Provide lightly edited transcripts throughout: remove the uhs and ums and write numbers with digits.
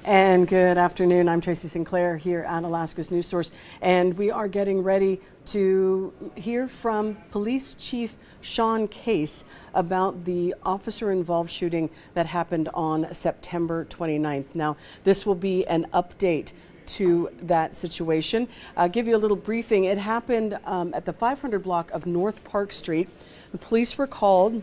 And good afternoon. I'm Tracy Sinclair here at Alaska's News Source, and we are getting ready to hear from Police Chief Sean Case about the officer-involved shooting that happened on September 29th. Now, this will be an update to that situation. I'll give you a little briefing. It happened at the 500 block of North Park Street. The police were called.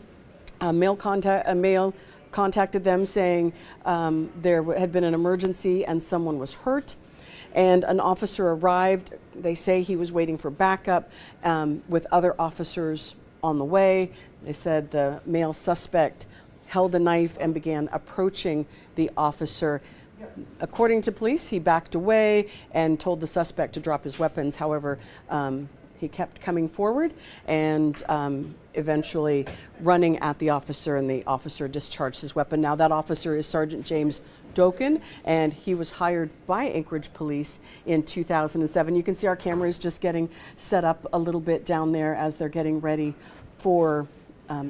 A male contacted them saying there had been an emergency and someone was hurt, and an officer arrived. They say he was waiting for backup with other officers on the way. They said the male suspect held a knife and began approaching the officer. According to police, he backed away and told the suspect to drop his weapons. However, he kept coming forward and eventually running at the officer, and the officer discharged his weapon. Now, that officer is Sergeant James Doken, and he was hired by Anchorage Police in 2007. You can see our camera is just getting set up a little bit down there as they're getting ready for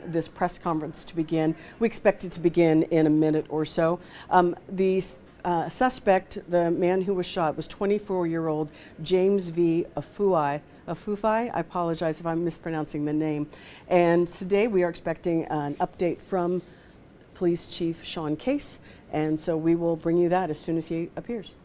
this press conference to begin. We expect it to begin in a minute or so. The suspect, the man who was shot, was 24-year-old James Afuvai. I apologize if I'm mispronouncing the name. And today we are expecting an update from Police Chief Sean Case, and so we will bring you that as soon as he appears.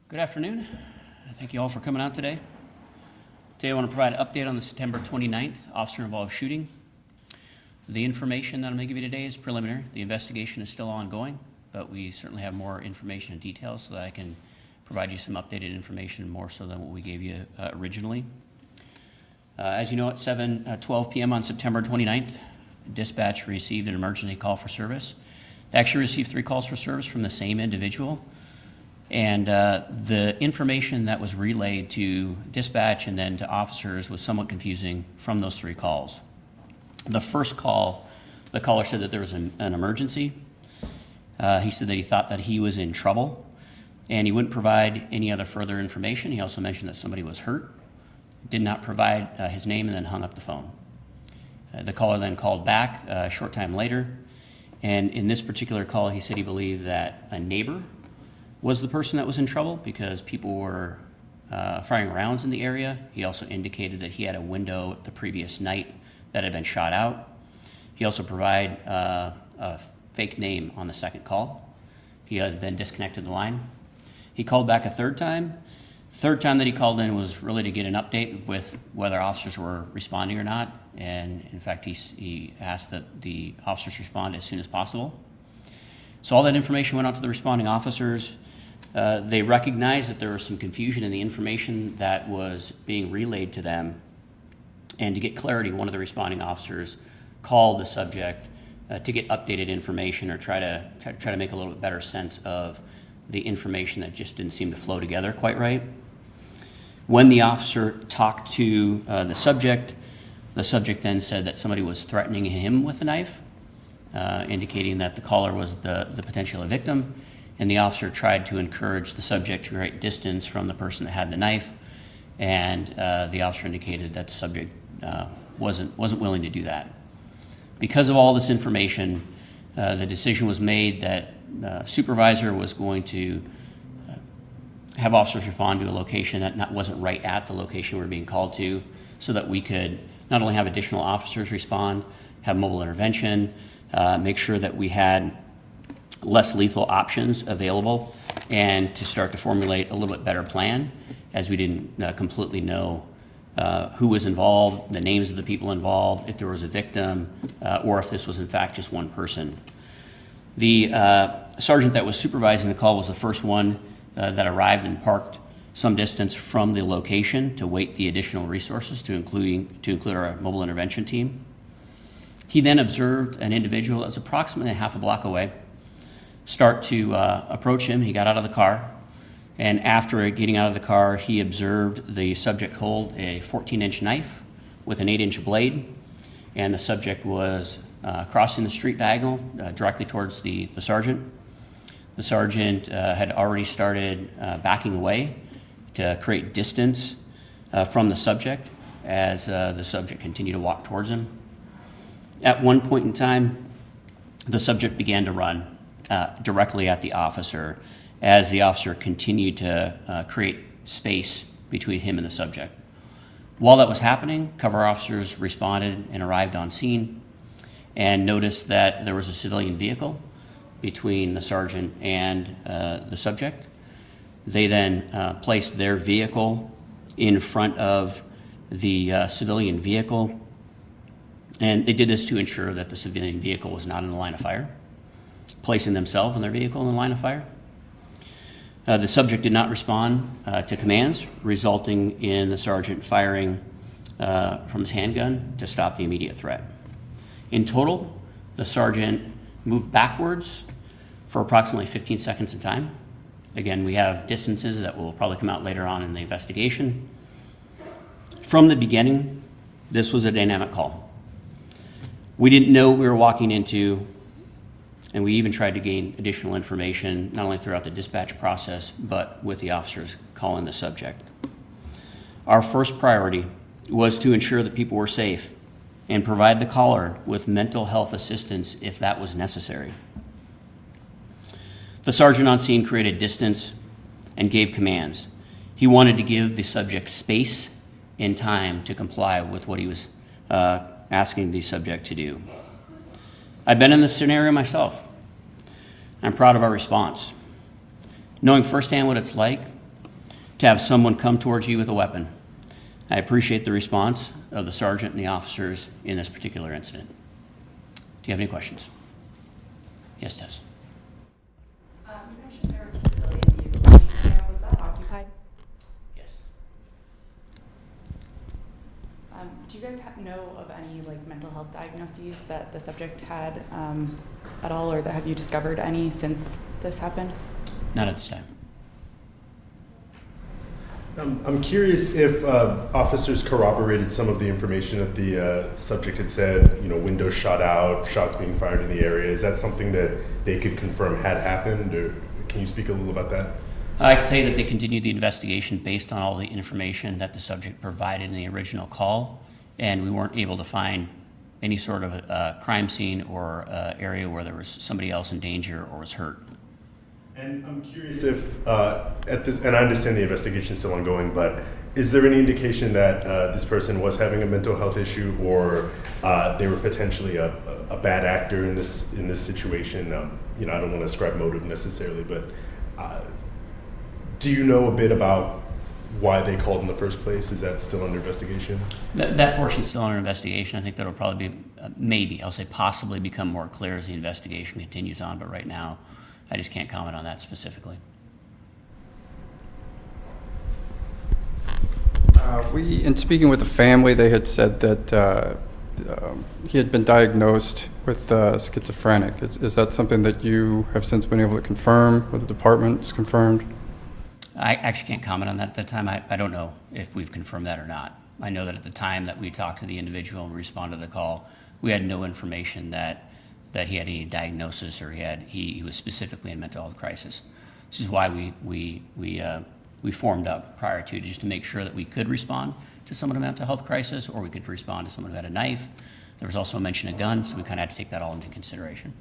Good afternoon. Thank you all for coming out today. Today I want to provide an update on the September 29th officer-involved shooting. The information that I'm going to give you today is preliminary. The investigation is still ongoing, but we certainly have more information and details so that I can provide you some updated information, more so than what we gave you originally. As you know, at 7:12 p.m. on September 29th, dispatch received an emergency call for service. They actually received 3 calls for service from the same individual. And the information that was relayed to dispatch and then to officers was somewhat confusing from those 3 calls. The first call, the caller said that there was an emergency. He said that he thought that he was in trouble, and he wouldn't provide any other further information. He also mentioned that somebody was hurt, did not provide his name, and then hung up the phone. The caller then called back a short time later, and in this particular call, he said he believed that a neighbor was the person that was in trouble because people were firing rounds in the area. He also indicated that he had a window the previous night that had been shot out. He also provided a fake name on the second call. He then disconnected the line. He called back a third time. The third time that he called in was really to get an update with whether officers were responding or not. And in fact, he asked that the officers respond as soon as possible. So all that information went out to the responding officers. They recognized that there was some confusion in the information that was being relayed to them. And to get clarity, one of the responding officers called the subject to get updated information or try to make a little bit better sense of the information that just didn't seem to flow together quite right. When the officer talked to the subject then said that somebody was threatening him with a knife, indicating that the caller was the potential victim, and the officer tried to encourage the subject to create distance from the person that had the knife, and the officer indicated that the subject wasn't willing to do that. Because of all this information, the decision was made that supervisor was going to have officers respond to a location that wasn't right at the location we were being called to, so that we could not only have additional officers respond, have mobile intervention, make sure that we had less lethal options available, and to start to formulate a little bit better plan, as we didn't completely know who was involved, the names of the people involved, if there was a victim, or if this was in fact just one person. The sergeant that was supervising the call was the first one that arrived and parked some distance from the location to wait the additional resources to include our mobile intervention team. He then observed an individual that was approximately half a block away start to approach him. He got out of the car, and after getting out of the car, he observed the subject hold a 14-inch knife with an 8-inch blade, and the subject was crossing the street diagonal directly towards the sergeant. The sergeant had already started backing away to create distance from the subject as the subject continued to walk towards him. At one point in time, the subject began to run directly at the officer as the officer continued to create space between him and the subject. While that was happening, cover officers responded and arrived on scene and noticed that there was a civilian vehicle between the sergeant and the subject. They then placed their vehicle in front of the civilian vehicle, and they did this to ensure that the civilian vehicle was not in the line of fire, placing themselves and their vehicle in the line of fire. The subject did not respond to commands, resulting in the sergeant firing from his handgun to stop the immediate threat. In total, the sergeant moved backwards for approximately 15 seconds in time. Again, we have distances that will probably come out later on in the investigation. From the beginning, this was a dynamic call. We didn't know what we were walking into, and we even tried to gain additional information, not only throughout the dispatch process, but with the officers calling the subject. Our first priority was to ensure that people were safe and provide the caller with mental health assistance if that was necessary. The sergeant on scene created distance and gave commands. He wanted to give the subject space and time to comply with what he was asking the subject to do. I've been in this scenario myself. I'm proud of our response. Knowing firsthand what it's like to have someone come towards you with a weapon, I appreciate the response of the sergeant and the officers in this particular incident. Do you have any questions? Yes, Tess. You mentioned there was a civilian vehicle. Was that occupied? Yes. Do you guys know of any mental health diagnoses that the subject had at all, or that have you discovered any since this happened? Not at this time. I'm curious if officers corroborated some of the information that the subject had said, windows shot out, shots being fired in the area. Is that something that they could confirm had happened, or can you speak a little about that? I can tell you that they continued the investigation based on all the information that the subject provided in the original call, and we weren't able to find any sort of a crime scene or area where there was somebody else in danger or was hurt. And I'm curious if, and I understand the investigation is still ongoing, but is there any indication that this person was having a mental health issue, or they were potentially a bad actor in this situation? I don't want to ascribe motive necessarily, but do you know a bit about why they called in the first place? Is that still under investigation? That portion's still under investigation. I think that'll probably be, possibly become more clear as the investigation continues on, but right now, I just can't comment on that specifically. In speaking with the family, they had said that he had been diagnosed with schizophrenic. Is that something that you have since been able to confirm, or the department's confirmed? I actually can't comment on that at the time. I don't know if we've confirmed that or not. I know that at the time that we talked to the individual and responded to the call, we had no information that he had any diagnosis or he was specifically in mental health crisis. This is why we formed up prior to, just to make sure that we could respond to someone in a mental health crisis, or we could respond to someone who had a knife. There was also a mention of guns, so we kind of had to take that all into consideration.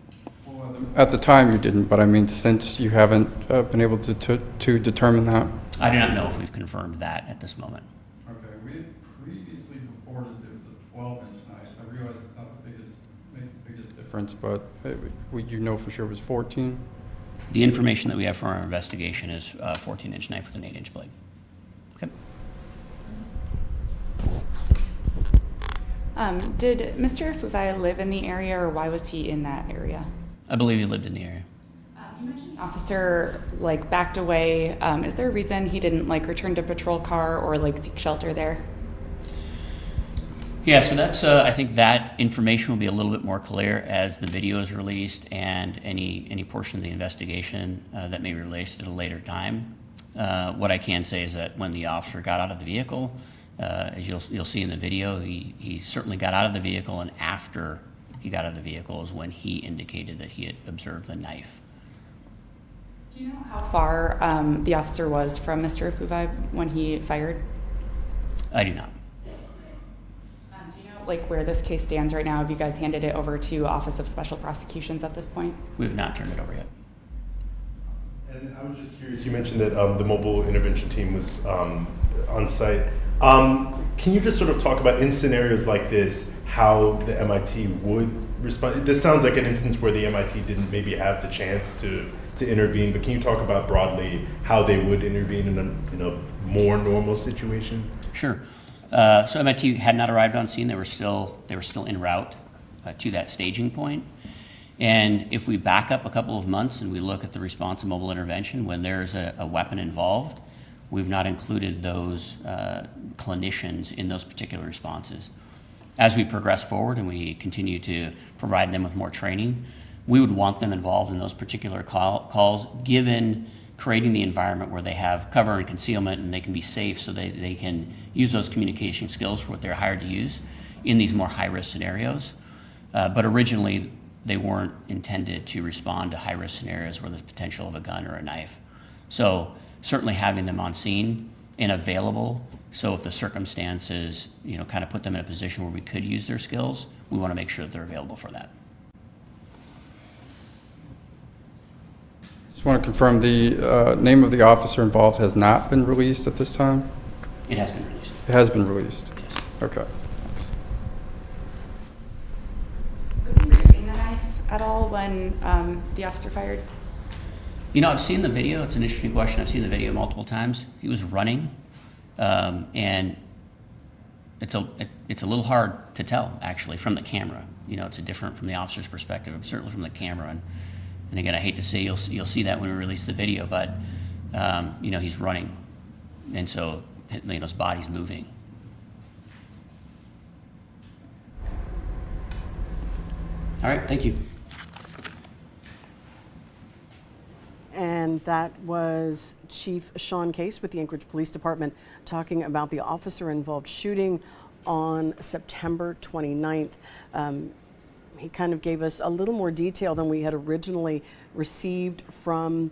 At the time you didn't, but I mean, since you haven't been able to determine that? I do not know if we've confirmed that at this moment. Okay, we had previously reported there was a 12-inch knife. I realize it's not the biggest, makes the biggest difference, but you know for sure it was 14? The information that we have from our investigation is a 14-inch knife with an 8-inch blade. Okay. Did Mr. Afuvai live in the area, or why was he in that area? I believe he lived in the area. You mentioned the officer backed away. Is there a reason he didn't return to patrol car or seek shelter there? Yeah, so that's, I think that information will be a little bit more clear as the video is released and any portion of the investigation that may be released at a later time. What I can say is that when the officer got out of the vehicle, as you'll see in the video, he certainly got out of the vehicle, and after he got out of the vehicle is when he indicated that he had observed the knife. Do you know how far the officer was from Mr. Afuvai when he fired? I do not. Do you know where this case stands right now? Have you guys handed it over to Office of Special Prosecutions at this point? We have not turned it over yet. And I was just curious, you mentioned that the mobile intervention team was on site. Can you just sort of talk about, in scenarios like this, how the MIT would respond? This sounds like an instance where the MIT didn't maybe have the chance to intervene, but can you talk about broadly how they would intervene in a more normal situation? Sure. So MIT had not arrived on scene. They were still en route to that staging point. And if we back up a couple of months and we look at the response of mobile intervention, when there's a weapon involved, we've not included those clinicians in those particular responses. As we progress forward and we continue to provide them with more training, we would want them involved in those particular calls, given creating the environment where they have cover and concealment and they can be safe, so they can use those communication skills for what they're hired to use in these more high-risk scenarios. But originally, they weren't intended to respond to high-risk scenarios where there's potential of a gun or a knife. So certainly having them on scene and available, so if the circumstances, kind of put them in a position where we could use their skills, we want to make sure that they're available for that. Just want to confirm the name of the officer involved has not been released at this time? It has been released. It has been released? Yes. Okay. Thanks. Was he raising the knife at all when the officer fired? I've seen the video. It's an interesting question. I've seen the video multiple times. He was running, and it's a little hard to tell, actually, from the camera. It's different from the officer's perspective, but certainly from the camera. And again, I hate to say you'll see that when we release the video, but he's running, and so his body's moving. All right, thank you. And that was Chief Sean Case with the Anchorage Police Department talking about the officer-involved shooting on September 29th. He kind of gave us a little more detail than we had originally received from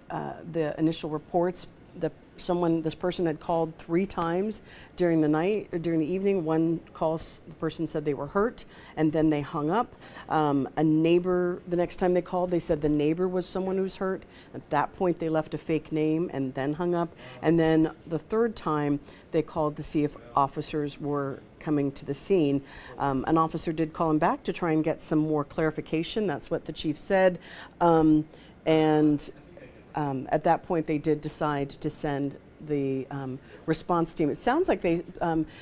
the initial reports. This person had called 3 times during the night, or during the evening. One call, the person said they were hurt, and then they hung up. A neighbor, the next time they called, they said the neighbor was someone who's hurt. At that point, they left a fake name and then hung up. And then the 3rd time, they called to see if officers were coming to the scene. An officer did call him back to try and get some more clarification. That's what the chief said. At that point, they did decide to send the response team. It sounds like they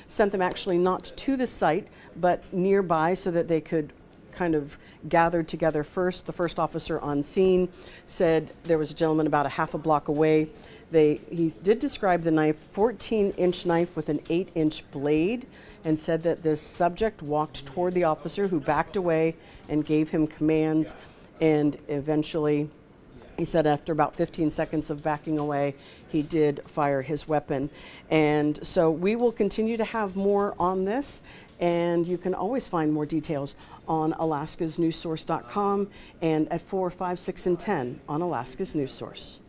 sent them actually not to the site, but nearby, so that they could kind of gather together first. The first officer on scene said there was a gentleman about a half a block away. He did describe the knife, 14-inch knife with an 8-inch blade, and said that this subject walked toward the officer, who backed away and gave him commands, and eventually, he said after about 15 seconds of backing away, he did fire his weapon. And so we will continue to have more on this, and you can always find more details on alaskasnewssource.com and at 4, 5, 6, and 10 on Alaska's News Source.